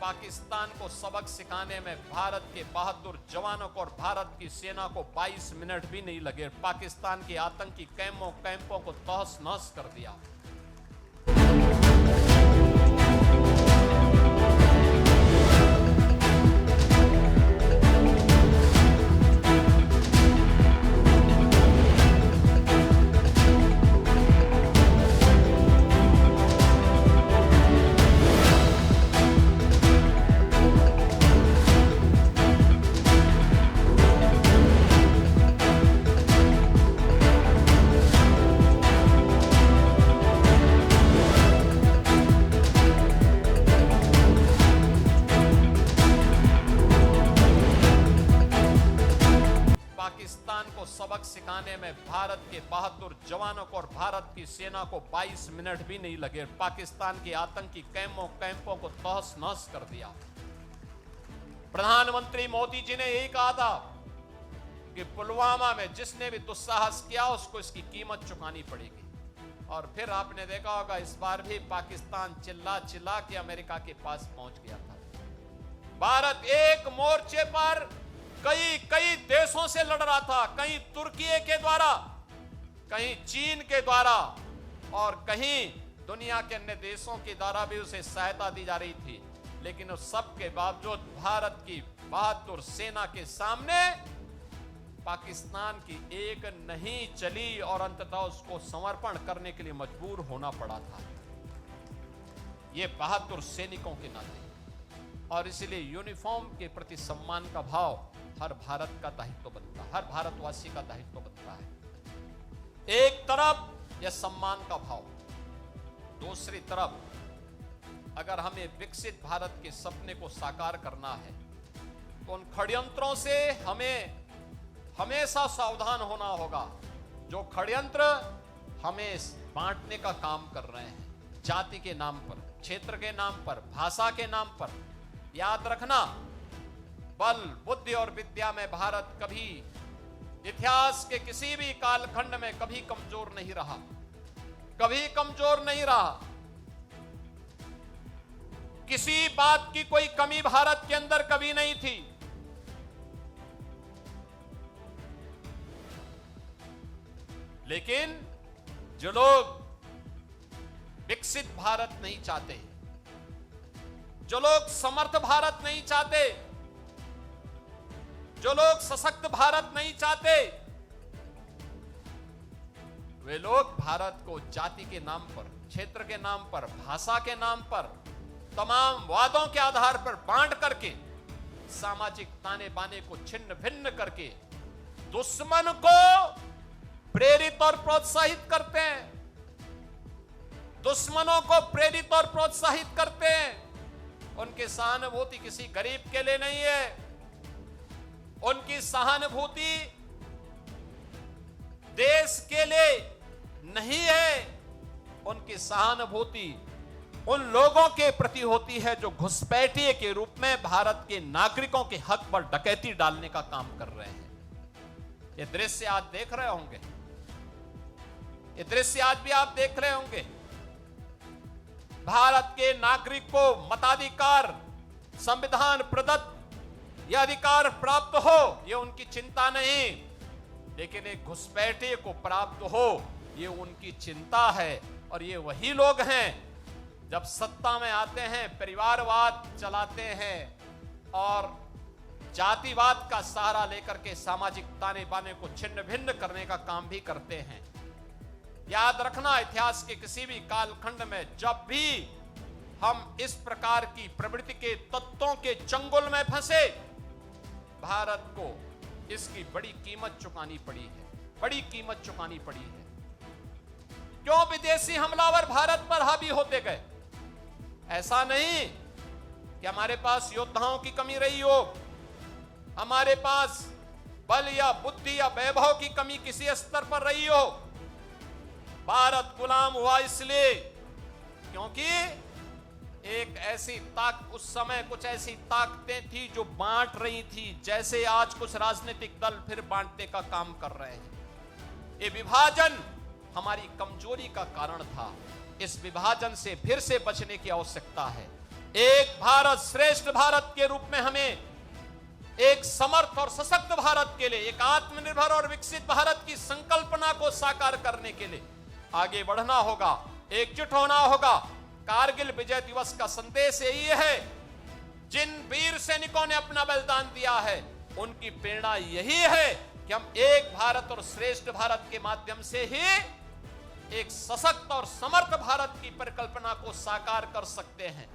पाकिस्तान को सबक सिखाने में भारत के बहादुर जवानों को और भारत की सेना को 22 मिनट भी नहीं लगे। पाकिस्तान के आतंकी कैंपों को तहस नहस कर दिया। पाकिस्तान को सबक सिखाने में भारत के बहादुर जवानों को और भारत की सेना को 22 मिनट भी नहीं लगे। पाकिस्तान के आतंकी कैंपों को तहस नहस कर दिया। प्रधानमंत्री मोदी जी ने यही कहा था कि पुलवामा में जिसने भी दुस्साहस किया उसको इसकी कीमत चुकानी पड़ेगी। और फिर आपने देखा होगा इस बार भी पाकिस्तान चिल्ला चिल्ला के अमेरिका के पास पहुंच गया था। भारत एक मोर्चे पर कई देशों से लड़ रहा था, कहीं तुर्की के द्वारा, कहीं चीन के द्वारा और कहीं दुनिया के अन्य देशों के द्वारा भी उसे सहायता दी जा रही थी। लेकिन उस सब के बावजूद भारत की बहादुर सेना के सामने पाकिस्तान की एक नहीं चली और अंततः उसको समर्पण करने के लिए मजबूर होना पड़ा था। यह बहादुर सैनिकों के नाते और इसलिए यूनिफॉर्म के प्रति सम्मान का भाव हर भारत का दायित्व बनता है, हर भारतवासी का दायित्व बनता है। एक तरफ यह सम्मान का भाव, दूसरी तरफ अगर हमें विकसित भारत के सपने को साकार करना है तो उन षड्यंत्रों से हमें हमेशा सावधान होना होगा जो षड्यंत्र हमें बांटने का काम कर रहे हैं, जाति के नाम पर, क्षेत्र के नाम पर, भाषा के नाम पर। याद रखना, बल, बुद्धि और विद्या में भारत कभी इतिहास के किसी भी कालखंड में कभी कमजोर नहीं रहा, कभी कमजोर नहीं रहा। किसी बात की कोई कमी भारत के अंदर कभी नहीं थी। लेकिन जो लोग विकसित भारत नहीं चाहते, जो लोग समर्थ भारत नहीं चाहते, जो लोग सशक्त भारत नहीं चाहते, वे लोग भारत को जाति के नाम पर, क्षेत्र के नाम पर, भाषा के नाम पर, तमाम वादों के आधार पर बांट करके, सामाजिक ताने बाने को छिन्न भिन्न करके दुश्मन को प्रेरित और प्रोत्साहित करते हैं, दुश्मनों को प्रेरित और प्रोत्साहित करते हैं। उनकी सहानुभूति किसी गरीब के लिए नहीं है, उनकी सहानुभूति देश के लिए नहीं है, उनकी सहानुभूति उन लोगों के प्रति होती है जो घुसपैठिए के रूप में भारत के नागरिकों के हक पर डकैती डालने का काम कर रहे हैं। ये दृश्य आज देख रहे होंगे, ये दृश्य आज भी आप देख रहे होंगे। भारत के नागरिक को मताधिकार, संविधान प्रदत्त यह अधिकार प्राप्त हो, यह उनकी चिंता नहीं, लेकिन एक घुसपैठिए को प्राप्त हो, यह उनकी चिंता है। और ये वही लोग हैं जब सत्ता में आते हैं परिवारवाद चलाते हैं और जातिवाद का सहारा लेकर के सामाजिक ताने बाने को छिन्न भिन्न करने का काम भी करते हैं। याद रखना, इतिहास के किसी भी कालखंड में जब भी हम इस प्रकार की प्रवृत्ति के तत्वों के चंगुल में फंसे, भारत को इसकी बड़ी कीमत चुकानी पड़ी है, बड़ी कीमत चुकानी पड़ी है। क्यों विदेशी हमलावर भारत पर हावी होते गए? ऐसा नहीं कि हमारे पास योद्धाओं की कमी रही हो, हमारे पास बल या बुद्धि या वैभव की कमी किसी स्तर पर रही हो। भारत गुलाम हुआ इसलिए क्योंकि एक ऐसी उस समय कुछ ऐसी ताकतें थी जो बांट रही थी, जैसे आज कुछ राजनीतिक दल फिर बांटने का काम कर रहे हैं। ये विभाजन हमारी कमजोरी का कारण था। इस विभाजन से फिर से बचने की आवश्यकता है। एक भारत श्रेष्ठ भारत के रूप में हमें एक समर्थ और सशक्त भारत के लिए, एक आत्मनिर्भर और विकसित भारत की संकल्पना को साकार करने के लिए आगे बढ़ना होगा, एकजुट होना होगा। कारगिल विजय दिवस का संदेश यही है, जिन वीर सैनिकों ने अपना बलिदान दिया है उनकी प्रेरणा यही है कि हम एक भारत और श्रेष्ठ भारत के माध्यम से ही एक सशक्त और समर्थ भारत की परिकल्पना को साकार कर सकते हैं।